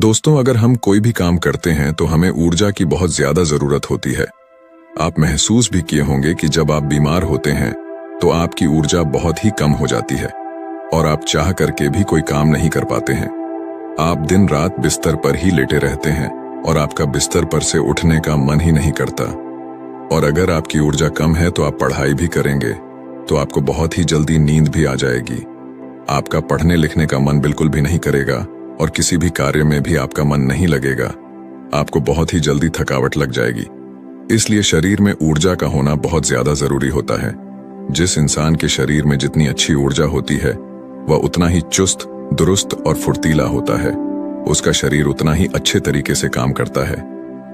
दोस्तों, अगर हम कोई भी काम करते हैं तो हमें ऊर्जा की बहुत ज्यादा जरूरत होती है। आप महसूस भी किए होंगे कि जब आप बीमार होते हैं तो आपकी ऊर्जा बहुत ही कम हो जाती है और आप चाह करके भी कोई काम नहीं कर पाते हैं। आप दिन रात बिस्तर पर ही लेटे रहते हैं और आपका बिस्तर पर से उठने का मन ही नहीं करता। और अगर आपकी ऊर्जा कम है तो आप पढ़ाई भी करेंगे तो आपको बहुत ही जल्दी नींद भी आ जाएगी। आपका पढ़ने लिखने का मन बिल्कुल भी नहीं करेगा और किसी भी कार्य में भी आपका मन नहीं लगेगा। आपको बहुत ही जल्दी थकावट लग जाएगी। इसलिए शरीर में ऊर्जा का होना बहुत ज्यादा जरूरी होता है। जिस इंसान के शरीर में जितनी अच्छी ऊर्जा होती है वह उतना ही चुस्त, दुरुस्त और फुर्तीला होता है। उसका शरीर उतना ही अच्छे तरीके से काम करता है।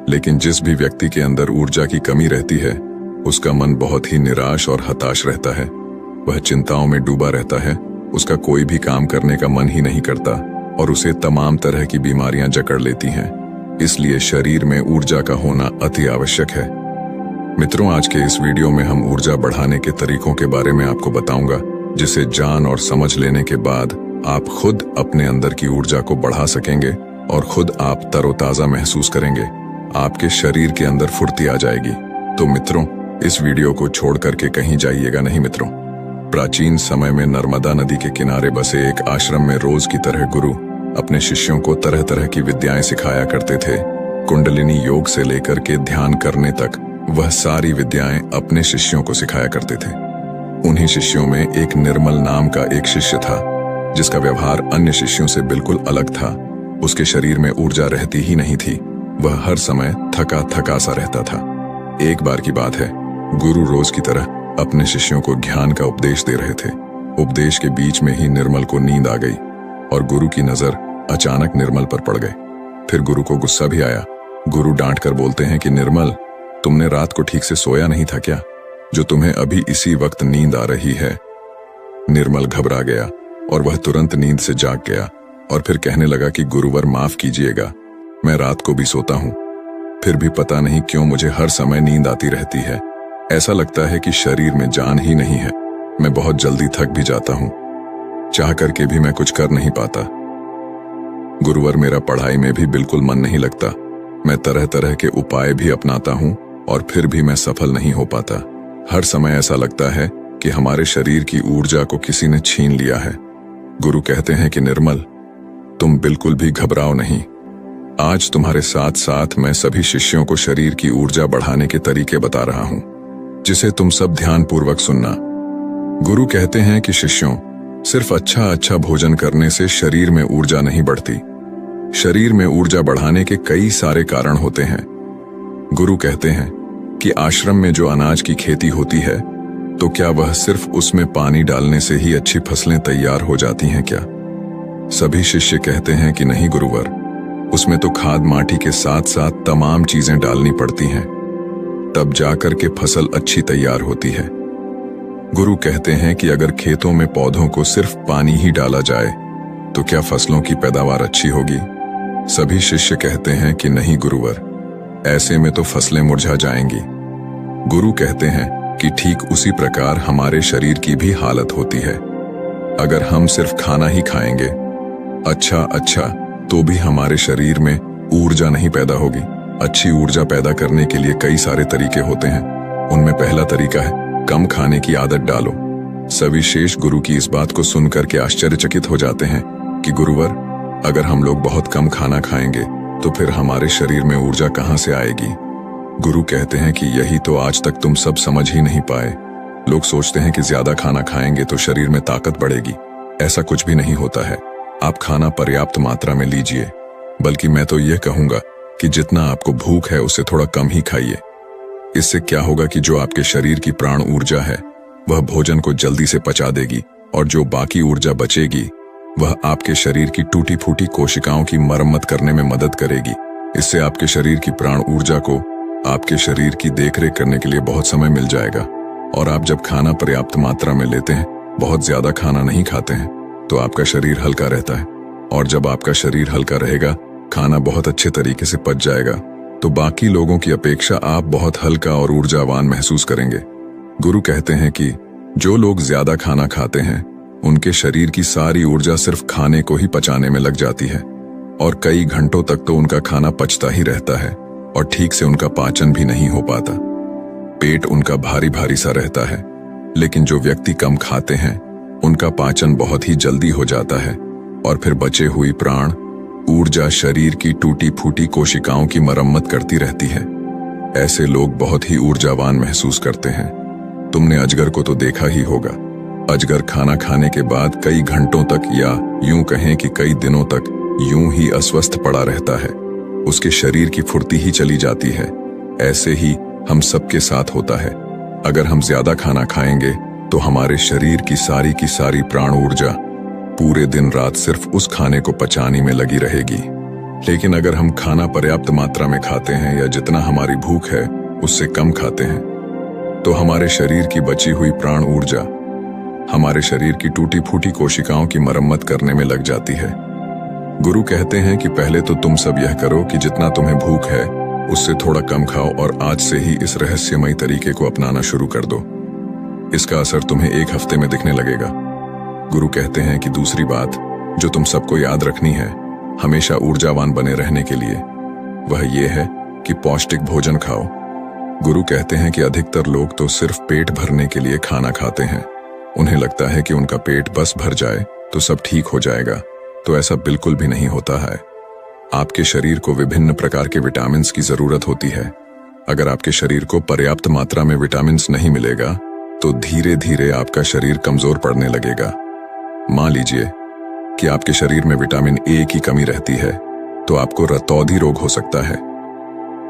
लेकिन जिस भी व्यक्ति के अंदर ऊर्जा की कमी रहती है उसका मन बहुत ही निराश और हताश रहता है। वह चिंताओं में डूबा रहता है। उसका कोई भी काम करने का मन ही नहीं करता और उसे तमाम तरह की बीमारियां जकड़ लेती हैं। इसलिए शरीर में ऊर्जा का होना अति आवश्यक है। मित्रों, आज के इस वीडियो में हम ऊर्जा बढ़ाने के तरीकों के बारे में आपको बताऊंगा, जिसे जान और समझ लेने के बाद आप खुद अपने अंदर की ऊर्जा को बढ़ा सकेंगे और खुद आप तरोताजा महसूस करेंगे। आपके शरीर के अंदर फुर्ती आ जाएगी। तो मित्रों, इस वीडियो को छोड़ करके कहीं जाइएगा नहीं। मित्रों, प्राचीन समय में नर्मदा नदी के किनारे बसे एक आश्रम में रोज की तरह गुरु अपने शिष्यों को तरह तरह की विद्याएं सिखाया करते थे। कुंडलिनी योग से लेकर के ध्यान करने तक वह सारी विद्याएं अपने शिष्यों को सिखाया करते थे। उन्हीं शिष्यों में एक निर्मल नाम का एक शिष्य था जिसका व्यवहार अन्य शिष्यों से बिल्कुल अलग था। उसके शरीर में ऊर्जा रहती ही नहीं थी। वह हर समय थका थका सा रहता था। एक बार की बात है, गुरु रोज की तरह अपने शिष्यों को ज्ञान का उपदेश दे रहे थे। उपदेश के बीच में ही निर्मल को नींद आ गई और गुरु की नजर अचानक निर्मल पर पड़ गई। फिर गुरु को गुस्सा भी आया। गुरु डांट कर बोलते हैं कि निर्मल, तुमने रात को ठीक से सोया नहीं था क्या, जो तुम्हें अभी इसी वक्त नींद आ रही है। निर्मल घबरा गया और वह तुरंत नींद से जाग गया और फिर कहने लगा कि गुरुवर, माफ कीजिएगा, मैं रात को भी सोता हूं, फिर भी पता नहीं क्यों मुझे हर समय नींद आती रहती है। ऐसा लगता है कि शरीर में जान ही नहीं है। मैं बहुत जल्दी थक भी जाता हूं, चाह करके भी मैं कुछ कर नहीं पाता। गुरुवर, मेरा पढ़ाई में भी बिल्कुल मन नहीं लगता। मैं तरह तरह के उपाय भी अपनाता हूं और फिर भी मैं सफल नहीं हो पाता। हर समय ऐसा लगता है कि हमारे शरीर की ऊर्जा को किसी ने छीन लिया है। गुरु कहते हैं कि निर्मल, तुम बिल्कुल भी घबराओ नहीं। आज तुम्हारे साथ साथ मैं सभी शिष्यों को शरीर की ऊर्जा बढ़ाने के तरीके बता रहा हूं, जिसे तुम सब ध्यानपूर्वक सुनना। गुरु कहते हैं कि शिष्यों, सिर्फ अच्छा भोजन करने से शरीर में ऊर्जा नहीं बढ़ती। शरीर में ऊर्जा बढ़ाने के कई सारे कारण होते हैं। गुरु कहते हैं कि आश्रम में जो अनाज की खेती होती है तो क्या वह सिर्फ उसमें पानी डालने से ही अच्छी फसलें तैयार हो जाती हैं क्या? सभी शिष्य कहते हैं कि नहीं गुरुवर, उसमें तो खाद माटी के साथ साथ तमाम चीजें डालनी पड़ती हैं, तब जाकर के फसल अच्छी तैयार होती है। गुरु कहते हैं कि अगर खेतों में पौधों को सिर्फ पानी ही डाला जाए तो क्या फसलों की पैदावार अच्छी होगी? सभी शिष्य कहते हैं कि नहीं गुरुवर, ऐसे में तो फसलें मुरझा जाएंगी। गुरु कहते हैं कि ठीक उसी प्रकार हमारे शरीर की भी हालत होती है। अगर हम सिर्फ खाना ही खाएंगे अच्छा तो भी हमारे शरीर में ऊर्जा नहीं पैदा होगी। अच्छी ऊर्जा पैदा करने के लिए कई सारे तरीके होते हैं। उनमें पहला तरीका है कम खाने की आदत डालो। सभी शेष गुरु की इस बात को सुनकर के आश्चर्यचकित हो जाते हैं कि गुरुवर, अगर हम लोग बहुत कम खाना खाएंगे तो फिर हमारे शरीर में ऊर्जा कहां से आएगी? गुरु कहते हैं कि यही तो आज तक तुम सब समझ ही नहीं पाए। लोग सोचते हैं कि ज्यादा खाना खाएंगे तो शरीर में ताकत बढ़ेगी। ऐसा कुछ भी नहीं होता है। आप खाना पर्याप्त मात्रा में लीजिए, बल्कि मैं तो यह कहूंगा कि जितना आपको भूख है उससे थोड़ा कम ही खाइए। इससे क्या होगा कि जो आपके शरीर की प्राण ऊर्जा है वह भोजन को जल्दी से पचा देगी और जो बाकी ऊर्जा बचेगी वह आपके शरीर की टूटी फूटी कोशिकाओं की मरम्मत करने में मदद करेगी। इससे आपके शरीर की प्राण ऊर्जा को आपके शरीर की देखरेख करने के लिए बहुत समय मिल जाएगा। और आप जब खाना पर्याप्त मात्रा में लेते हैं, बहुत ज्यादा खाना नहीं खाते हैं, तो आपका शरीर हल्का रहता है। और जब आपका शरीर हल्का रहेगा, खाना बहुत अच्छे तरीके से पच जाएगा, तो बाकी लोगों की अपेक्षा आप बहुत हल्का और ऊर्जावान महसूस करेंगे। गुरु कहते हैं कि जो लोग ज्यादा खाना खाते हैं उनके शरीर की सारी ऊर्जा सिर्फ खाने को ही पचाने में लग जाती है और कई घंटों तक तो उनका खाना पचता ही रहता है और ठीक से उनका पाचन भी नहीं हो पाता। पेट उनका भारी भारी सा रहता है। लेकिन जो व्यक्ति कम खाते हैं उनका पाचन बहुत ही जल्दी हो जाता है और फिर बचे हुई प्राण ऊर्जा शरीर की टूटी फूटी कोशिकाओं की मरम्मत करती रहती है। ऐसे लोग बहुत ही ऊर्जावान महसूस करते हैं। तुमने अजगर को तो देखा ही होगा। अजगर खाना खाने के बाद कई घंटों तक या यूं कहें कि कई दिनों तक यूं ही अस्वस्थ पड़ा रहता है। उसके शरीर की फुर्ती ही चली जाती है। ऐसे ही हम सबके साथ होता है। अगर हम ज्यादा खाना खाएंगे तो हमारे शरीर की सारी प्राण ऊर्जा पूरे दिन रात सिर्फ उस खाने को पचाने में लगी रहेगी। लेकिन अगर हम खाना पर्याप्त मात्रा में खाते हैं या जितना हमारी भूख है उससे कम खाते हैं तो हमारे शरीर की बची हुई प्राण ऊर्जा हमारे शरीर की टूटी फूटी कोशिकाओं की मरम्मत करने में लग जाती है। गुरु कहते हैं कि पहले तो तुम सब यह करो कि जितना तुम्हें भूख है उससे थोड़ा कम खाओ और आज से ही इस रहस्यमयी तरीके को अपनाना शुरू कर दो। इसका असर तुम्हें 1 हफ्ते में दिखने लगेगा। गुरु कहते हैं कि दूसरी बात जो तुम सबको याद रखनी है हमेशा ऊर्जावान बने रहने के लिए, वह ये है कि पौष्टिक भोजन खाओ। गुरु कहते हैं कि अधिकतर लोग तो सिर्फ पेट भरने के लिए खाना खाते हैं। उन्हें लगता है कि उनका पेट बस भर जाए तो सब ठीक हो जाएगा, तो ऐसा बिल्कुल भी नहीं होता है। आपके शरीर को विभिन्न प्रकार के विटामिन्स की जरूरत होती है। अगर आपके शरीर को पर्याप्त मात्रा में विटामिन्स नहीं मिलेगा तो धीरे धीरे आपका शरीर कमजोर पड़ने लगेगा। मान लीजिए कि आपके शरीर में विटामिन ए की कमी रहती है तो आपको रतौंधी रोग हो सकता है।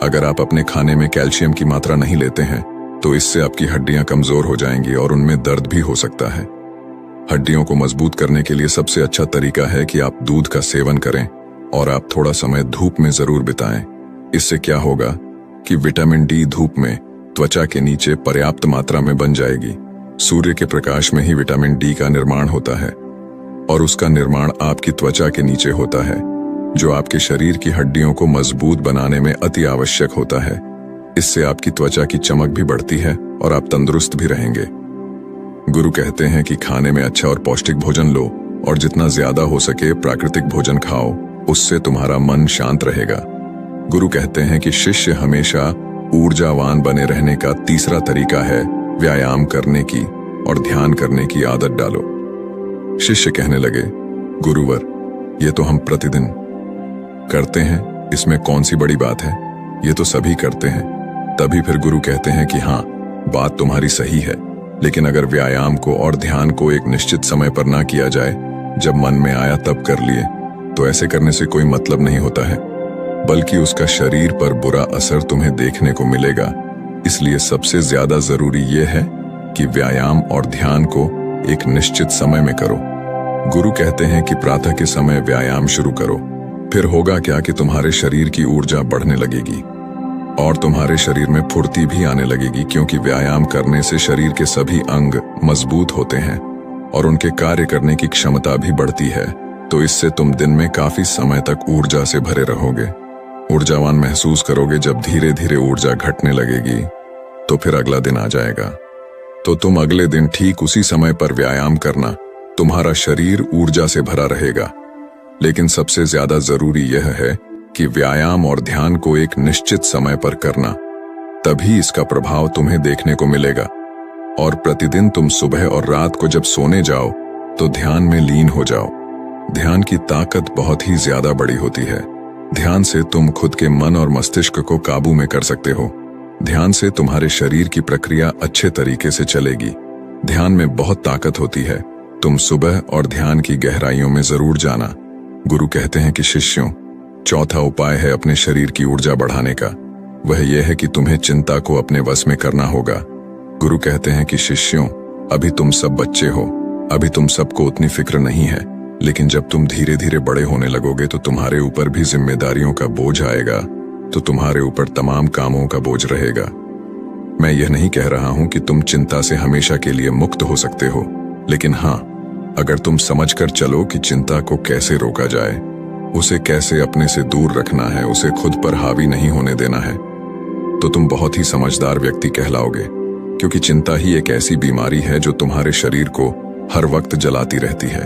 अगर आप अपने खाने में कैल्शियम की मात्रा नहीं लेते हैं तो इससे आपकी हड्डियां कमजोर हो जाएंगी और उनमें दर्द भी हो सकता है। हड्डियों को मजबूत करने के लिए सबसे अच्छा तरीका है कि आप दूध का सेवन करें और आप थोड़ा समय धूप में जरूर बिताएं। इससे क्या होगा कि विटामिन डी धूप में त्वचा के नीचे पर्याप्त मात्रा में बन जाएगी। सूर्य के प्रकाश में ही विटामिन डी का निर्माण होता है और उसका निर्माण आपकी त्वचा के नीचे होता है, जो आपके शरीर की हड्डियों को मजबूत बनाने में अति आवश्यक होता है। इससे आपकी त्वचा की चमक भी बढ़ती है और आप तंदुरुस्त भी रहेंगे। गुरु कहते हैं कि खाने में अच्छा और पौष्टिक भोजन लो और जितना ज्यादा हो सके प्राकृतिक भोजन खाओ, उससे तुम्हारा मन शांत रहेगा। गुरु कहते हैं कि शिष्य हमेशा ऊर्जावान बने रहने का तीसरा तरीका है व्यायाम करने की और ध्यान करने की आदत डालो। शिष्य कहने लगे, गुरुवर, ये तो हम प्रतिदिन करते हैं, इसमें कौन सी बड़ी बात है, ये तो सभी करते हैं। तभी फिर गुरु कहते हैं कि हाँ, बात तुम्हारी सही है, लेकिन अगर व्यायाम को और ध्यान को एक निश्चित समय पर ना किया जाए, जब मन में आया तब कर लिए, तो ऐसे करने से कोई मतलब नहीं होता है, बल्कि उसका शरीर पर बुरा असर तुम्हें देखने को मिलेगा। इसलिए सबसे ज्यादा जरूरी यह है कि व्यायाम और ध्यान को एक निश्चित समय में करो। गुरु कहते हैं कि प्रातः के समय व्यायाम शुरू करो, फिर होगा क्या कि तुम्हारे शरीर की ऊर्जा बढ़ने लगेगी और तुम्हारे शरीर में फुर्ती भी आने लगेगी, क्योंकि व्यायाम करने से शरीर के सभी अंग मजबूत होते हैं और उनके कार्य करने की क्षमता भी बढ़ती है। तो इससे तुम दिन में काफी समय तक ऊर्जा से भरे रहोगे। ऊर्जावान महसूस करोगे। जब धीरे धीरे ऊर्जा घटने लगेगी तो फिर अगला दिन आ जाएगा, तो तुम अगले दिन ठीक उसी समय पर व्यायाम करना, तुम्हारा शरीर ऊर्जा से भरा रहेगा। लेकिन सबसे ज्यादा जरूरी यह है कि व्यायाम और ध्यान को एक निश्चित समय पर करना, तभी इसका प्रभाव तुम्हें देखने को मिलेगा। और प्रतिदिन तुम सुबह और रात को जब सोने जाओ तो ध्यान में लीन हो जाओ। ध्यान की ताकत बहुत ही ज्यादा बड़ी होती है। ध्यान से तुम खुद के मन और मस्तिष्क को काबू में कर सकते हो। ध्यान से तुम्हारे शरीर की प्रक्रिया अच्छे तरीके से चलेगी। ध्यान में बहुत ताकत होती है। तुम सुबह और ध्यान की गहराइयों में जरूर जाना। गुरु कहते हैं कि शिष्यों, चौथा उपाय है अपने शरीर की ऊर्जा बढ़ाने का। वह यह है कि तुम्हें चिंता को अपने वश में करना होगा। गुरु कहते हैं कि शिष्यों, अभी तुम सब बच्चे हो, अभी तुम सबको उतनी फिक्र नहीं है, लेकिन जब तुम धीरे धीरे बड़े होने लगोगे तो तुम्हारे ऊपर भी जिम्मेदारियों का बोझ आएगा, तो तुम्हारे ऊपर तमाम कामों का बोझ रहेगा। मैं यह नहीं कह रहा हूं कि तुम चिंता से हमेशा के लिए मुक्त हो सकते हो, लेकिन हाँ, अगर तुम समझकर चलो कि चिंता को कैसे रोका जाए, उसे कैसे अपने से दूर रखना है, उसे खुद पर हावी नहीं होने देना है, तो तुम बहुत ही समझदार व्यक्ति कहलाओगे। क्योंकि चिंता ही एक ऐसी बीमारी है जो तुम्हारे शरीर को हर वक्त जलाती रहती है।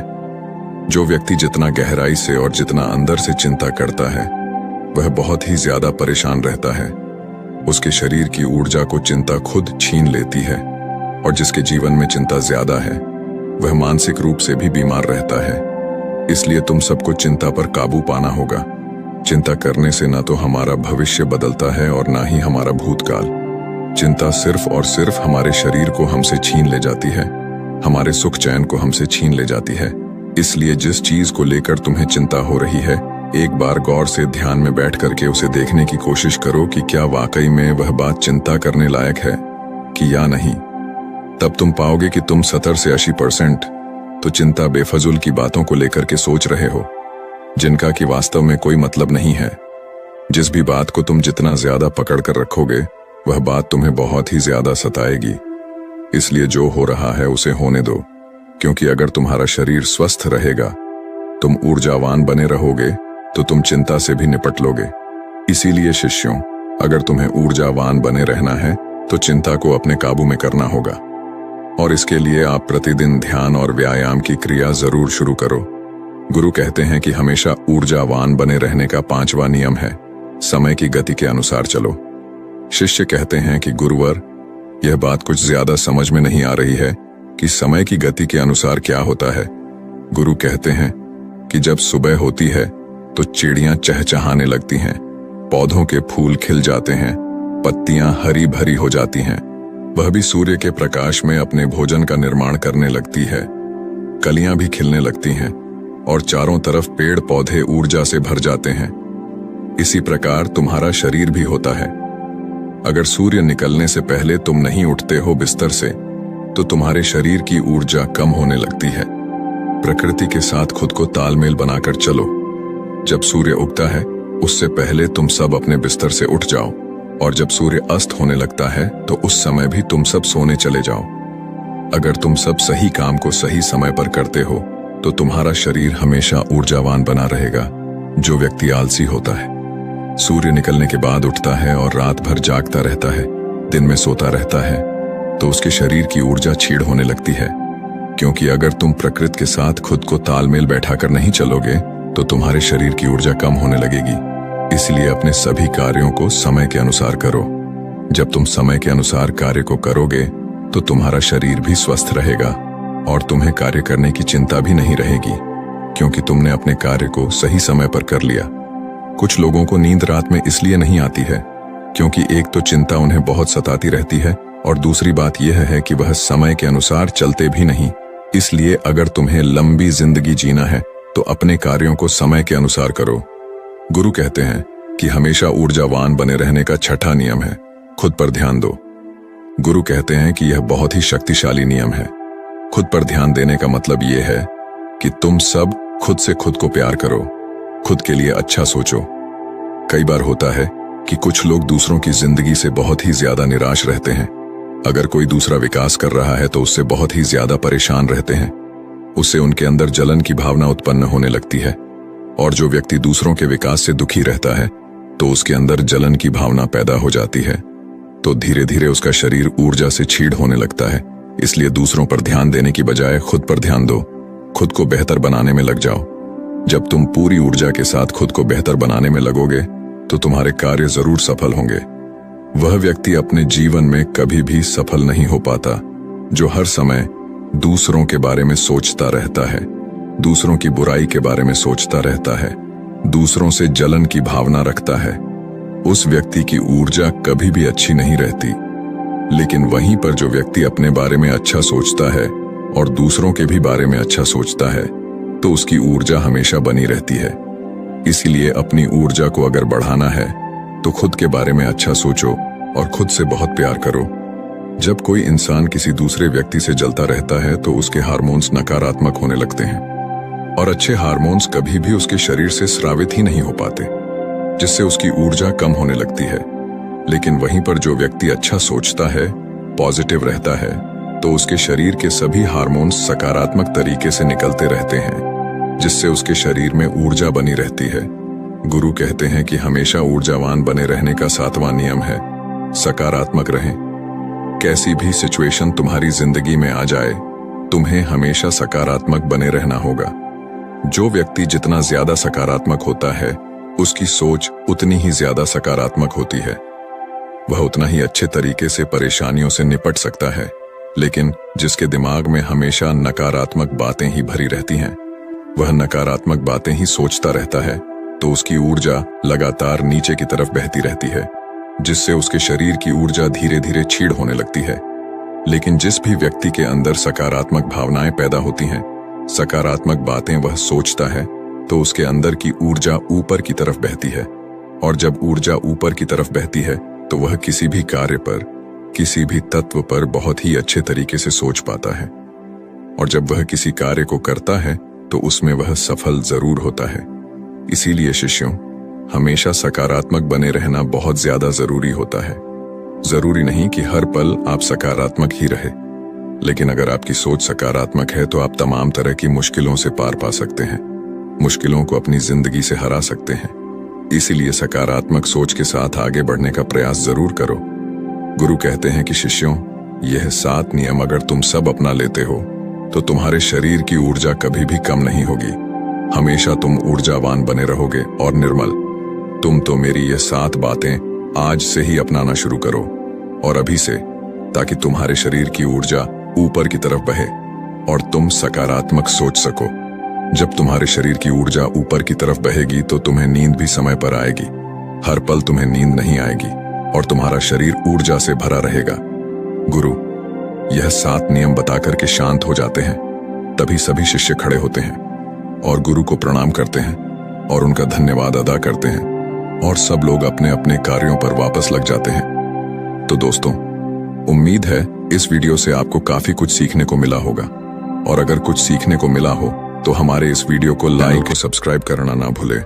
जो व्यक्ति जितना गहराई से और जितना अंदर से चिंता करता है वह बहुत ही ज्यादा परेशान रहता है। उसके शरीर की ऊर्जा को चिंता खुद छीन लेती है और जिसके जीवन में चिंता ज्यादा है वह मानसिक रूप से भी बीमार रहता है। इसलिए तुम सबको चिंता पर काबू पाना होगा। चिंता करने से ना तो हमारा भविष्य बदलता है और ना ही हमारा भूतकाल। चिंता सिर्फ और सिर्फ हमारे शरीर को हमसे छीन ले जाती है, हमारे सुख चैन को हमसे छीन ले जाती है। इसलिए जिस चीज को लेकर तुम्हें चिंता हो रही है, एक बार गौर से ध्यान में बैठ करके उसे देखने की कोशिश करो कि क्या वाकई में वह बात चिंता करने लायक है कि या नहीं। तब तुम पाओगे कि तुम 70 से 80% तो चिंता बेफजूल की बातों को लेकर के सोच रहे हो, जिनका कि वास्तव में कोई मतलब नहीं है। जिस भी बात को तुम जितना ज्यादा पकड़ कर रखोगे वह बात तुम्हें बहुत ही ज्यादा सताएगी। इसलिए जो हो रहा है उसे होने दो, क्योंकि अगर तुम्हारा शरीर स्वस्थ रहेगा, तुम ऊर्जावान बने रहोगे, तो तुम चिंता से भी निपट लोगे। इसीलिए शिष्यों, अगर तुम्हें ऊर्जावान बने रहना है तो चिंता को अपने काबू में करना होगा। और इसके लिए आप प्रतिदिन ध्यान और व्यायाम की क्रिया जरूर शुरू करो। गुरु कहते हैं कि हमेशा ऊर्जावान बने रहने का 5वां नियम है, समय की गति के अनुसार चलो। शिष्य कहते हैं कि गुरुवर, यह बात कुछ ज्यादा समझ में नहीं आ रही है कि समय की गति के अनुसार क्या होता है। गुरु कहते हैं कि जब सुबह होती है तो चिड़ियां चहचहाने लगती हैं, पौधों के फूल खिल जाते हैं, पत्तियां हरी भरी हो जाती हैं, वह भी सूर्य के प्रकाश में अपने भोजन का निर्माण करने लगती है, कलियां भी खिलने लगती हैं और चारों तरफ पेड़ पौधे ऊर्जा से भर जाते हैं। इसी प्रकार तुम्हारा शरीर भी होता है। अगर सूर्य निकलने से पहले तुम नहीं उठते हो बिस्तर से, तो तुम्हारे शरीर की ऊर्जा कम होने लगती है। प्रकृति के साथ खुद को तालमेल बनाकर चलो। जब सूर्य उगता है उससे पहले तुम सब अपने बिस्तर से उठ जाओ, और जब सूर्य अस्त होने लगता है तो उस समय भी तुम सब सोने चले जाओ। अगर तुम सब सही काम को सही समय पर करते हो तो तुम्हारा शरीर हमेशा ऊर्जावान बना रहेगा। जो व्यक्ति आलसी होता है, सूर्य निकलने के बाद उठता है और रात भर जागता रहता है, दिन में सोता रहता है, तो उसके शरीर की ऊर्जा छीड़ होने लगती है। क्योंकि अगर तुम प्रकृति के साथ खुद को तालमेल बैठाकर नहीं चलोगे तो तुम्हारे शरीर की ऊर्जा कम होने लगेगी। इसलिए अपने सभी कार्यों को समय के अनुसार करो। जब तुम समय के अनुसार कार्य को करोगे तो तुम्हारा शरीर भी स्वस्थ रहेगा और तुम्हें कार्य करने की चिंता भी नहीं रहेगी, क्योंकि तुमने अपने कार्य को सही समय पर कर लिया। कुछ लोगों को नींद रात में इसलिए नहीं आती है क्योंकि एक तो चिंता उन्हें बहुत सताती रहती है और दूसरी बात यह है कि वह समय के अनुसार चलते भी नहीं। इसलिए अगर तुम्हें लंबी जिंदगी जीना है तो अपने कार्यों को समय के अनुसार करो। गुरु कहते हैं कि हमेशा ऊर्जावान बने रहने का 6वां नियम है, खुद पर ध्यान दो। गुरु कहते हैं कि यह बहुत ही शक्तिशाली नियम है। खुद पर ध्यान देने का मतलब यह है कि तुम सब खुद से खुद को प्यार करो, खुद के लिए अच्छा सोचो। कई बार होता है कि कुछ लोग दूसरों की जिंदगी से बहुत ही ज्यादा निराश रहते हैं। अगर कोई दूसरा विकास कर रहा है तो उससे बहुत ही ज्यादा परेशान रहते हैं। उससे उनके अंदर जलन की भावना उत्पन्न होने लगती है, और जो व्यक्ति दूसरों के विकास से दुखी रहता है तो उसके अंदर जलन की भावना पैदा हो जाती है। तो धीरे धीरे उसका शरीर ऊर्जा से छीड़ होने लगता है। इसलिए दूसरों पर ध्यान देने की बजाय खुद पर ध्यान दो, खुद को बेहतर बनाने में लग जाओ। जब तुम पूरी ऊर्जा के साथ खुद को बेहतर बनाने में लगोगे तो तुम्हारे कार्य जरूर सफल होंगे। वह व्यक्ति अपने जीवन में कभी भी सफल नहीं हो पाता जो हर समय दूसरों के बारे में सोचता रहता है, दूसरों की बुराई के बारे में सोचता रहता है, दूसरों से जलन की भावना रखता है। उस व्यक्ति की ऊर्जा कभी भी अच्छी नहीं रहती। लेकिन वहीं पर जो व्यक्ति अपने बारे में अच्छा सोचता है और दूसरों के भी बारे में अच्छा सोचता है तो उसकी ऊर्जा हमेशा बनी रहती है। इसीलिए अपनी ऊर्जा को अगर बढ़ाना है तो खुद के बारे में अच्छा सोचो और खुद से बहुत प्यार करो। जब कोई इंसान किसी दूसरे व्यक्ति से जलता रहता है तो उसके हार्मोन्स नकारात्मक होने लगते हैं और अच्छे हार्मोन्स कभी भी उसके शरीर से स्रावित ही नहीं हो पाते, जिससे उसकी ऊर्जा कम होने लगती है। लेकिन वहीं पर जो व्यक्ति अच्छा सोचता है, पॉजिटिव रहता है, तो उसके शरीर के सभी हार्मोन्स सकारात्मक तरीके से निकलते रहते हैं, जिससे उसके शरीर में ऊर्जा बनी रहती है। गुरु कहते हैं कि हमेशा ऊर्जावान बने रहने का 7वां नियम है, सकारात्मक रहें। कैसी भी सिचुएशन तुम्हारी जिंदगी में आ जाए, तुम्हें हमेशा सकारात्मक बने रहना होगा। जो व्यक्ति जितना ज्यादा सकारात्मक होता है, उसकी सोच उतनी ही ज्यादा सकारात्मक होती है। वह उतना ही अच्छे तरीके से परेशानियों से निपट सकता है। लेकिन जिसके दिमाग में हमेशा नकारात्मक बातें ही भरी रहती हैं, वह नकारात्मक बातें ही सोचता रहता है, तो उसकी ऊर्जा लगातार नीचे की तरफ बहती रहती है, जिससे उसके शरीर की ऊर्जा धीरे धीरे क्षीण होने लगती है। लेकिन जिस भी व्यक्ति के अंदर सकारात्मक भावनाएं पैदा होती हैं, सकारात्मक बातें वह सोचता है, तो उसके अंदर की ऊर्जा ऊपर की तरफ बहती है। और जब ऊर्जा ऊपर की तरफ बहती है, तो वह किसी भी कार्य पर, किसी भी तत्व पर बहुत ही अच्छे तरीके से सोच पाता है। और जब वह किसी कार्य को करता है, तो उसमें वह सफल जरूर होता है। इसीलिए शिष्यों, हमेशा सकारात्मक बने रहना बहुत ज्यादा जरूरी होता है। जरूरी नहीं कि हर पल आप सकारात्मक ही रहे, लेकिन अगर आपकी सोच सकारात्मक है तो आप तमाम तरह की मुश्किलों से पार पा सकते हैं, मुश्किलों को अपनी जिंदगी से हरा सकते हैं। इसीलिए सकारात्मक सोच के साथ आगे बढ़ने का प्रयास जरूर करो। गुरु कहते हैं कि शिष्यों, यह 7 नियम अगर तुम सब अपना लेते हो, तो तुम्हारे शरीर की ऊर्जा कभी भी कम नहीं होगी। हमेशा तुम ऊर्जावान बने रहोगे और निर्मल। तुम तो मेरी ये 7 बातें आज से ही अपनाना शुरू करो, और अभी से, ताकि तुम्हारे शरीर की ऊर्जा ऊपर की तरफ बहे और तुम सकारात्मक सोच सको। जब तुम्हारे शरीर की ऊर्जा ऊपर की तरफ बहेगी तो तुम्हें नींद भी समय पर आएगी। हर पल तुम्हें नींद नहीं आएगी और तुम्हारा शरीर ऊर्जा से भरा रहेगा। गुरु यह 7 नियम बताकर के शांत हो जाते हैं। तभी सभी शिष्य खड़े होते हैं और गुरु को प्रणाम करते हैं और उनका धन्यवाद अदा करते हैं, और सब लोग अपने अपने कार्यों पर वापस लग जाते हैं। तो दोस्तों, उम्मीद है इस वीडियो से आपको काफी कुछ सीखने को मिला होगा, और अगर कुछ सीखने को मिला हो तो हमारे इस वीडियो को लाइक और सब्सक्राइब करना ना भूले।